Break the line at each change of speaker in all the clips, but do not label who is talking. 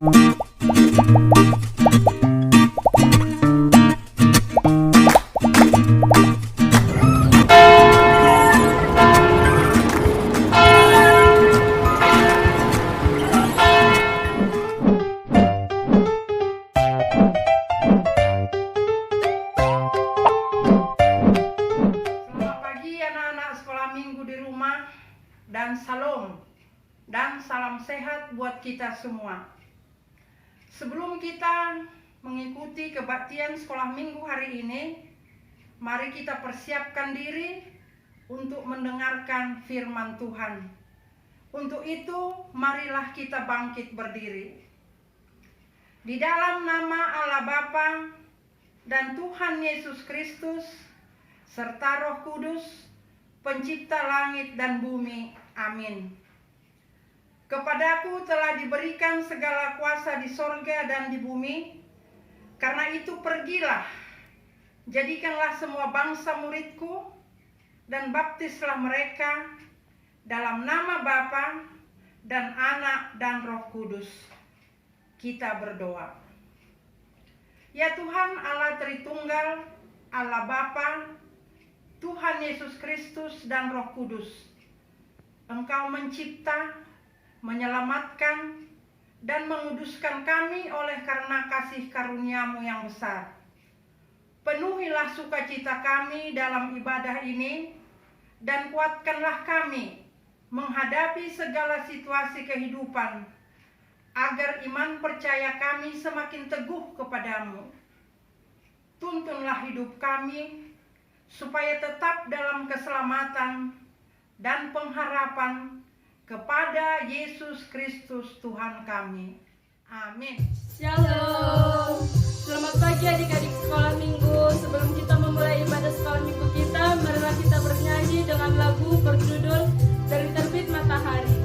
Dan salam dan salam sehat buat kita semua. Sebelum kita mengikuti kebaktian sekolah minggu hari ini, mari kita persiapkan diri untuk mendengarkan firman Tuhan. Untuk itu, marilah kita bangkit berdiri. Di dalam nama Allah Bapa dan Tuhan Yesus Kristus serta Roh Kudus, Pencipta langit dan bumi. Amin. Kepadaku telah diberikan segala kuasa di sorga dan di bumi. Karena itu pergilah, jadikanlah semua bangsa muridku, dan baptislah mereka dalam nama Bapa dan Anak dan Roh Kudus. Kita berdoa. Ya Tuhan Allah Tritunggal, Allah Bapa, Tuhan Yesus Kristus dan Roh Kudus, Engkau mencipta, menyelamatkan, dan menguduskan kami oleh karena kasih karunia-Mu yang besar. Penuhilah sukacita kami dalam ibadah ini, dan kuatkanlah kami menghadapi segala situasi kehidupan, agar iman percaya kami semakin teguh kepadamu. Tuntunlah hidup kami, supaya tetap dalam keselamatan dan pengharapan kepada Yesus Kristus Tuhan kami. Amin.
Shalom. Selamat pagi adik-adik sekolah minggu. Sebelum kita memulai ibadah sekolah minggu kita, marilah kita bernyanyi dengan lagu berjudul Dari Terbit Matahari.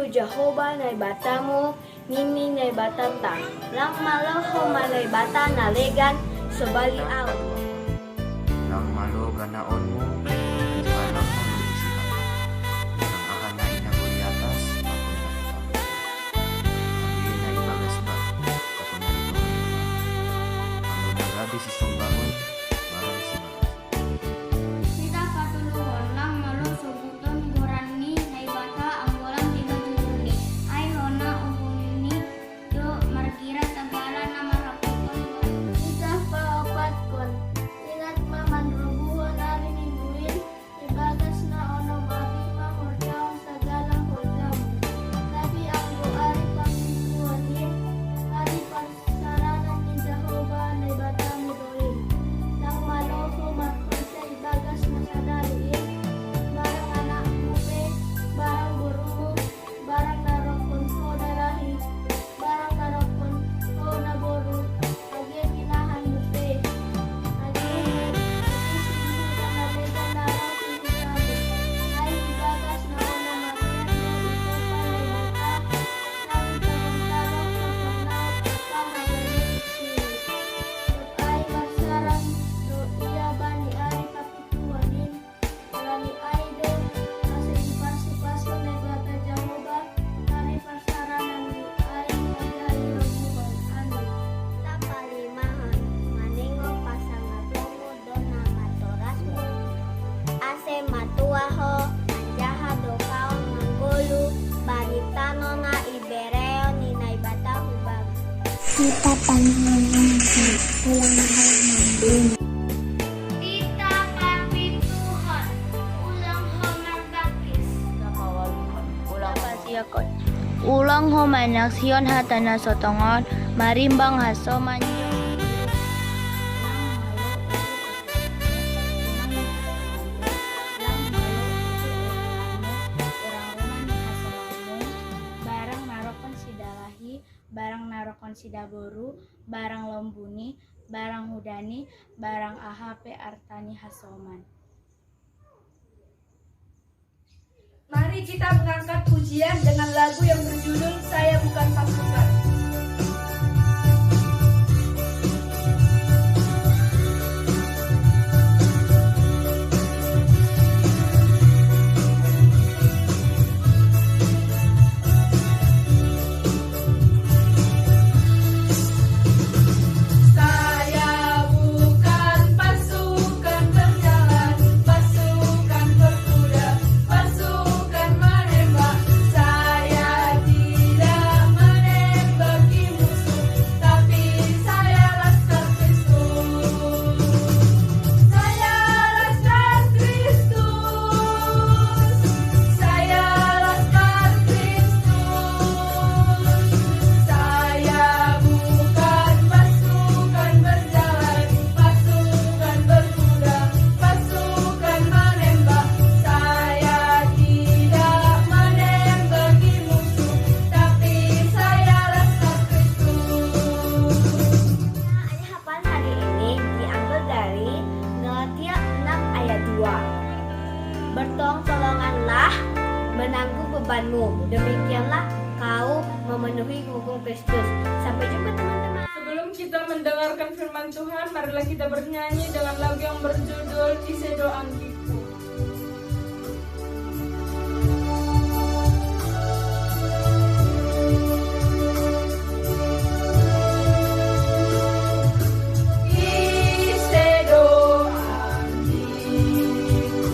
Jehovah nai batamu, nini nai batata, lang maloho manai bata nalegan, sebali au.
Lang malo ganaonmu, ibalang mo luisihan. Ang akan na inago di atas, ako na Hindi na ibagas ba, ako na ito. Ang nagabi si Sombahon, barang si Bagas.
Kita katuluhon lang malo subuton gorani nai bata ambulan tiga turuni. Ay hona ubunini do markira tagala na marapukon.
Kita paopat kon. Ingat maman rubuhan ari mingguin. Ibagas na ono mati pamurjaon sa galang hurjam. Tapi ang ari pangkuhan ye. Ari pansaranan ni Jehovah na ibata mo doin. Nang maloso Kita panggilnya ulang tahun.
Tita papi Tuhan, ulang homer bakis.
Ulang homanak sion hatana sotongon marimbang hasoman. Barang narokon sidalahi, barang narokon sidaboru, barang lombuni, barang hudani, barang ahape artani hasoman.
Mari kita mengangkat pujian dengan lagu yang berjudul Saya Bukan Pasukan. Saya bukan pasukan berjalan, pasukan berkuda, pasukan menembak. Saya tidak menembaki musuh, tapi saya laskar Kristus. Saya laskar Kristus. Saya laskar Kristus. Saya bukan pasukan berjalan, pasukan berkuda, pasukan menembak. Saya tidak menembaki musuh, tapi saya laskar Kristus.
Hafalan hari ini diambil dari Galatia 6 ayat 2. Bertolong-tolonganlah menanggung bebanmu, demikianlah kau memenuhi hukum Kristus. Sampai jumpa teman-teman.
Sebelum kita mendengarkan firman Tuhan, marilah kita bernyanyi dengan lagu yang berjudul Isedo Angkiku. Isedo angkiku,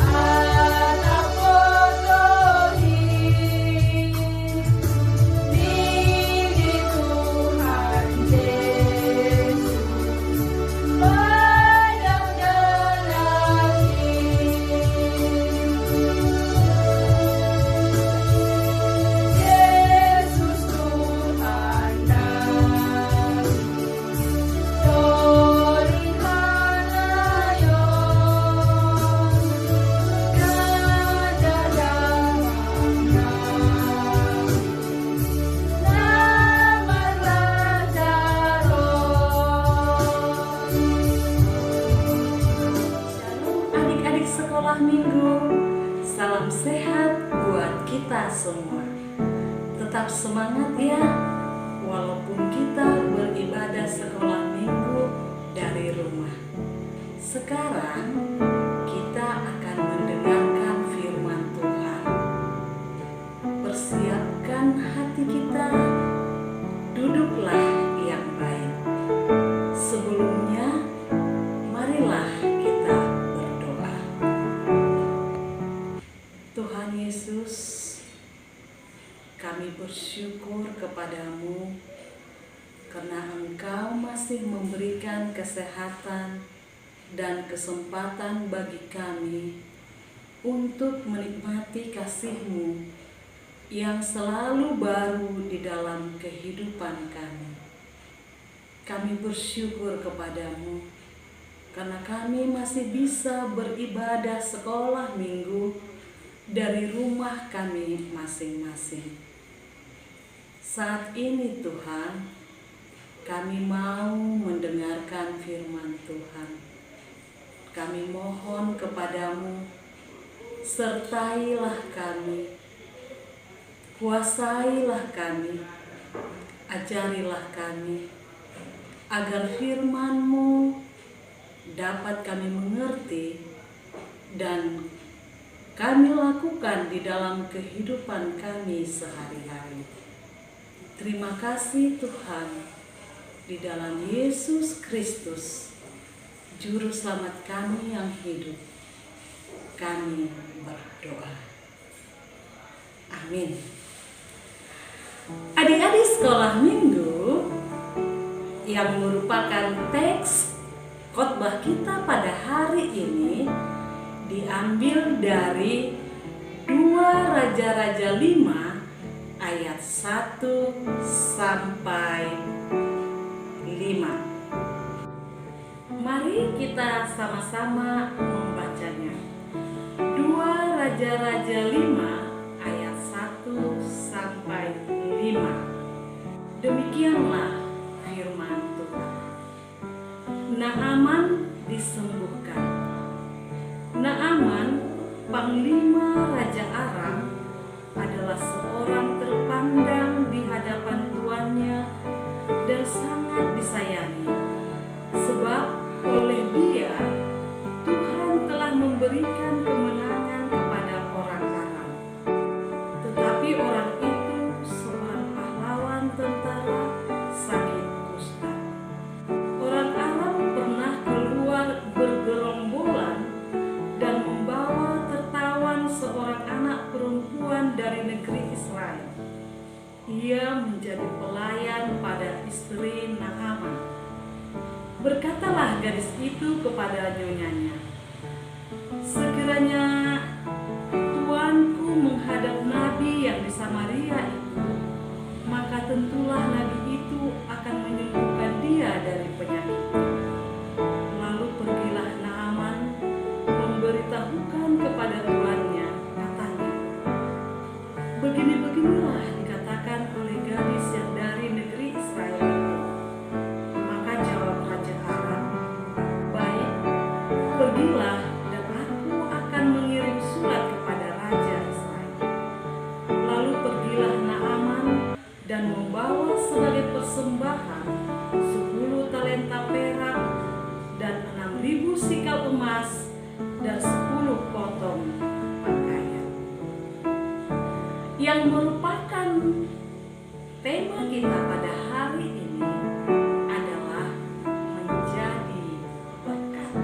anak potohi, milik Tuhan Yesus, padang dengangi. Yesus Tuhan nami, Dori hanayon, Nada damana, Namarlah daron.
Shalom adik-adik sekolah minggu, salam sehat buat kita semua. Tetap semangat ya, walaupun kita beribadah sekolah minggu dari rumah. Sekarang kita akan mendengarkan firman Tuhan. Persiapkan hati kita, duduklah yang baik. Sebelumnya, marilah kita berdoa. Tuhan Yesus, kami bersyukur kepadamu karena Engkau masih memberikan kesehatan dan kesempatan bagi kami untuk menikmati kasih-Mu yang selalu baru di dalam kehidupan kami. Kami bersyukur kepadamu karena kami masih bisa beribadah sekolah minggu dari rumah kami masing-masing. Saat ini Tuhan, kami mau mendengarkan firman Tuhan. Kami mohon kepadamu, sertailah kami, kuasailah kami, ajarilah kami, agar firman-Mu dapat kami mengerti dan kami lakukan di dalam kehidupan kami sehari-hari. Terima kasih Tuhan, di dalam Yesus Kristus, Juru Selamat kami yang hidup, kami berdoa. Amin. Adik-adik sekolah minggu, yang merupakan teks khotbah kita pada hari ini diambil dari 2 Raja-Raja 5 ayat 1 sampai 5. Mari kita sama-sama membacanya. 2 Raja-Raja 5 ayat 1 sampai 5. Demikianlah firman Tuhan. Naaman disembuhkan. Naaman, panglima Raja Aram, adalah seorang terpandang di hadapan tuannya dan sangat disayangi. Sebab oleh dia, Tuhan telah memberikan kemenangan kepada orang Aram. Tetapi orang itu seorang pahlawan tentara sakit kusta. Orang Aram pernah keluar bergerombolan dan membawa tertawan seorang anak perempuan dari negeri Israel. Ia menjadi pelayan pada istri Naaman. Berkatalah gadis itu kepada nyonyanya, "Sekiranya tuanku menghadap nabi yang di Samaria itu, maka tentulah nabi itu akan menyembuhkan dia dari penyakitnya." Lalu pergilah Naaman memberitahukan kepada tuannya, katanya, "Begini-beginilah dikatakan oleh gadis yang dari negeri Israel itu." Maka jawab Raja Aram, "Baik, pergilah dan aku akan mengirim surat kepada Raja Israel." Lalu pergilah Naaman dan membawa sebagai persembahan 10 talenta perak dan 6.000 sikal emas dan 10 potong pakaian. Yang merupakan tema kita pada hari ini adalah menjadi berkat.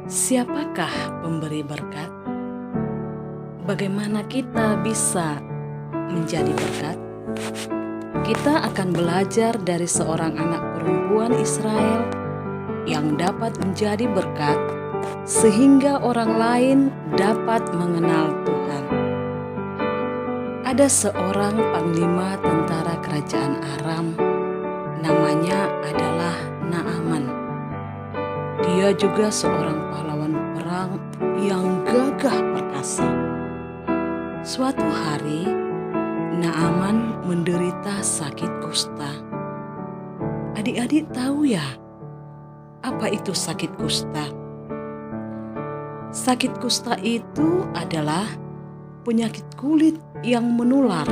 Siapakah pemberi berkat? Bagaimana kita bisa menjadi berkat? Kita akan belajar dari seorang anak perempuan Israel yang dapat menjadi berkat sehingga orang lain dapat mengenal Tuhan. Ada seorang panglima tentara kerajaan Aram, namanya adalah Naaman. Dia juga seorang pahlawan perang yang gagah perkasa. Suatu hari, Naaman menderita sakit kusta. Adik-adik tahu ya, apa itu sakit kusta? Sakit kusta itu adalah penyakit kulit yang menular.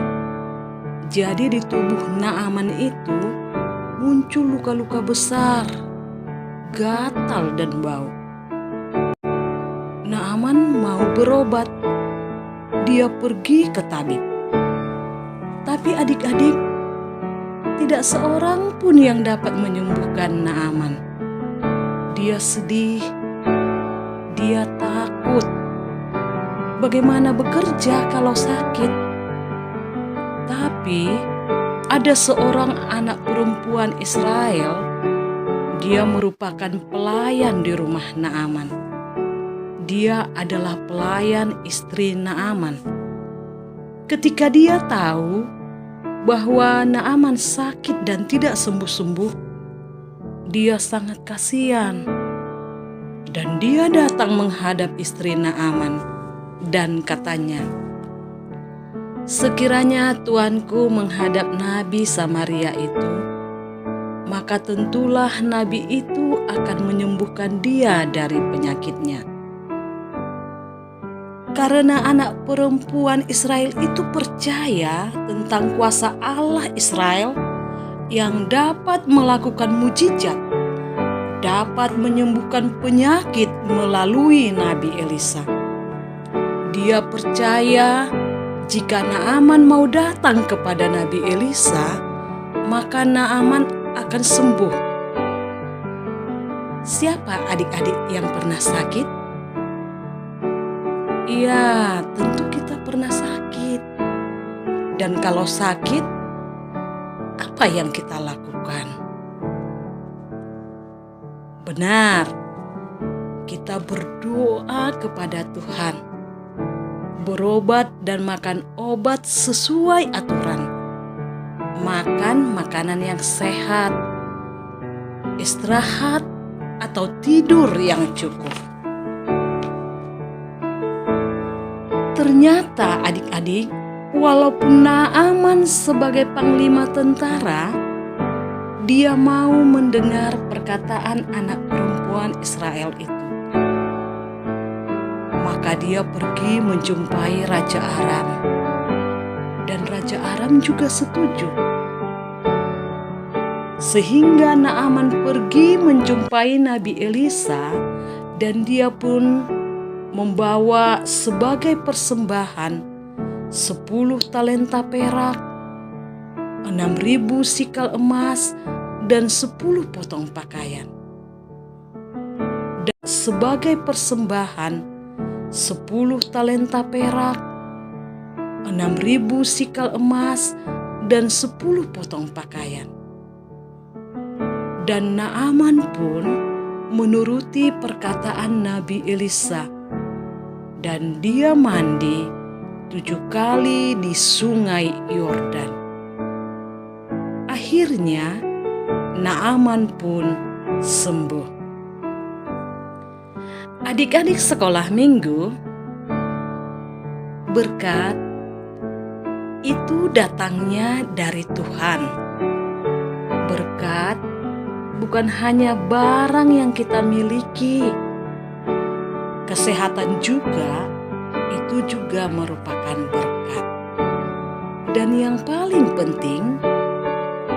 Jadi di tubuh Naaman itu muncul luka-luka besar, gatal dan bau. Naaman mau berobat. Dia pergi ke tabib. Tapi adik-adik, tidak seorang pun yang dapat menyembuhkan Naaman. Dia sedih, dia takut. Bagaimana bekerja kalau sakit? Tapi ada seorang anak perempuan Israel. Dia merupakan pelayan di rumah Naaman. Dia adalah pelayan istri Naaman. Ketika dia tahu bahwa Naaman sakit dan tidak sembuh-sembuh, dia sangat kasihan. Dan dia datang menghadap istri Naaman dan katanya, "Sekiranya tuanku menghadap Nabi Samaria itu, maka tentulah Nabi itu akan menyembuhkan dia dari penyakitnya." Karena anak perempuan Israel itu percaya tentang kuasa Allah Israel yang dapat melakukan mujizat, dapat menyembuhkan penyakit melalui Nabi Elisa. Dia percaya jika Naaman mau datang kepada Nabi Elisa, maka Naaman akan sembuh. Siapa adik-adik yang pernah sakit? Iya, tentu kita pernah sakit. Dan kalau sakit, apa yang kita lakukan? Benar, kita berdoa kepada Tuhan, berobat dan makan obat sesuai aturan, makan makanan yang sehat, istirahat atau tidur yang cukup. Ternyata adik-adik, walaupun Naaman sebagai panglima tentara, dia mau mendengar perkataan anak perempuan Israel itu. Maka dia pergi menjumpai Raja Aram. Dan Raja Aram juga setuju. Sehingga Naaman pergi menjumpai Nabi Elisa, dan dia pun membawa sebagai persembahan 10 talenta perak, 6.000 sikal emas, dan 10 potong pakaian. Dan sebagai persembahan 10 talenta perak, 6.000 sikal emas, dan 10 potong pakaian. Dan Naaman pun menuruti perkataan Nabi Elisa, dan dia mandi 7 kali di sungai Yordan. Akhirnya Naaman pun sembuh. Adik-adik sekolah minggu, berkat itu datangnya dari Tuhan. Berkat bukan hanya barang yang kita miliki, kesehatan juga itu juga merupakan berkat. Dan yang paling penting,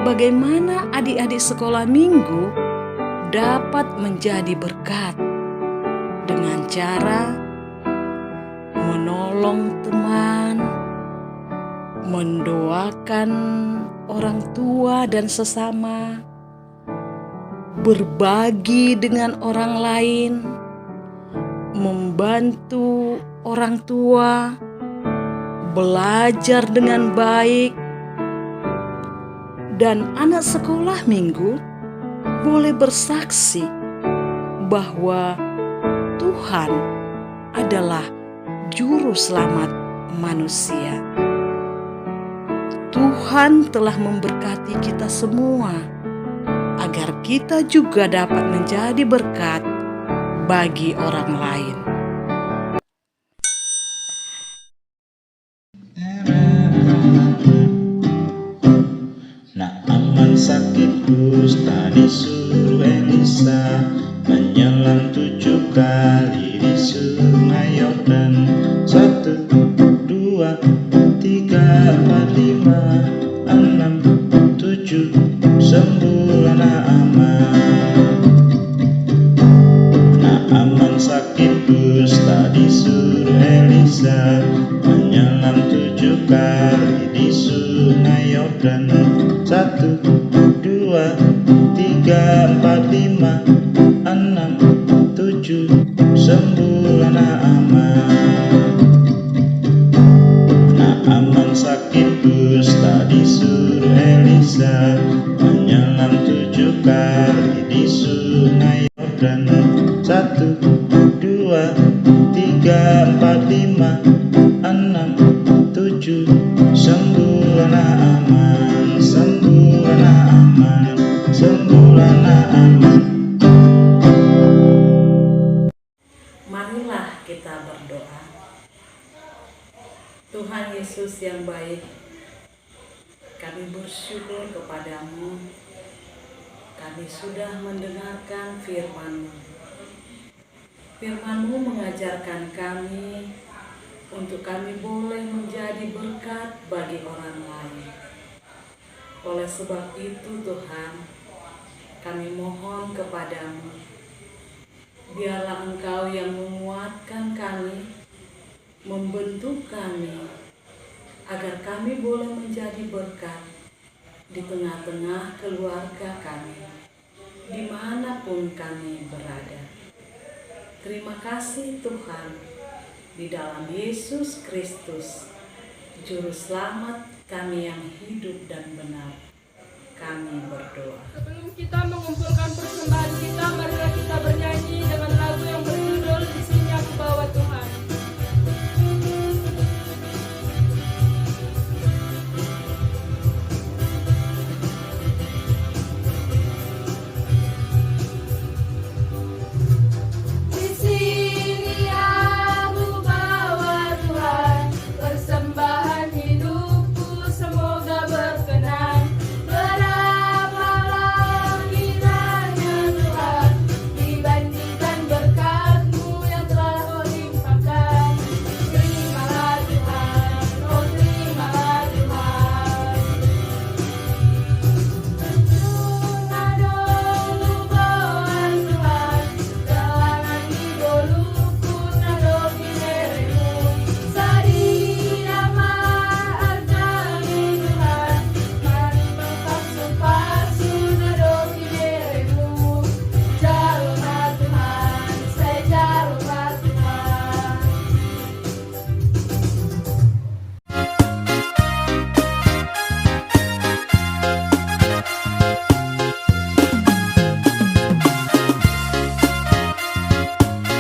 bagaimana adik-adik sekolah minggu dapat menjadi berkat dengan cara menolong teman, mendoakan orang tua dan sesama, berbagi dengan orang lain, membantu orang tua, belajar dengan baik. Dan anak sekolah minggu boleh bersaksi bahwa Tuhan adalah juru selamat manusia. Tuhan telah memberkati kita semua agar kita juga dapat menjadi berkat bagi orang lain.
Naaman sakit kusta disuruh Elisa menyelam 7 kali di sungai Yordan. 1, 2, 3, 4, 5, 6, 7, sembuhlah Naaman. Naaman sakit kusta disuruh Elisa menyelam 7 kali di sungai Yordan. 1, 2, 3, 4, 5, 6, 7, sembuhlah Naaman. Naaman sakit kusta disuruh Elisa menyelam 7 kali di sungai Yordan. 1, 2, 3, 4, 5, 6, 7, sembuhlah Naaman, sembuhlah Naaman, sembuhlah Naaman.
Marilah kita berdoa. Tuhan Yesus yang baik, kami bersyukur kepadamu. Kami sudah mendengarkan firman-Mu. Firman-Mu mengajarkan kami untuk kami boleh menjadi berkat bagi orang lain. Oleh sebab itu Tuhan, kami mohon kepadamu, biarlah Engkau yang menguatkan kami, membentuk kami, agar kami boleh menjadi berkat di tengah-tengah keluarga kami, dimanapun kami berada. Terima kasih Tuhan, di dalam Yesus Kristus, Juru Selamat kami yang hidup dan benar, kami berdoa.
Sebelum kita mengumpulkan persembahan kita, marilah kita bernyanyi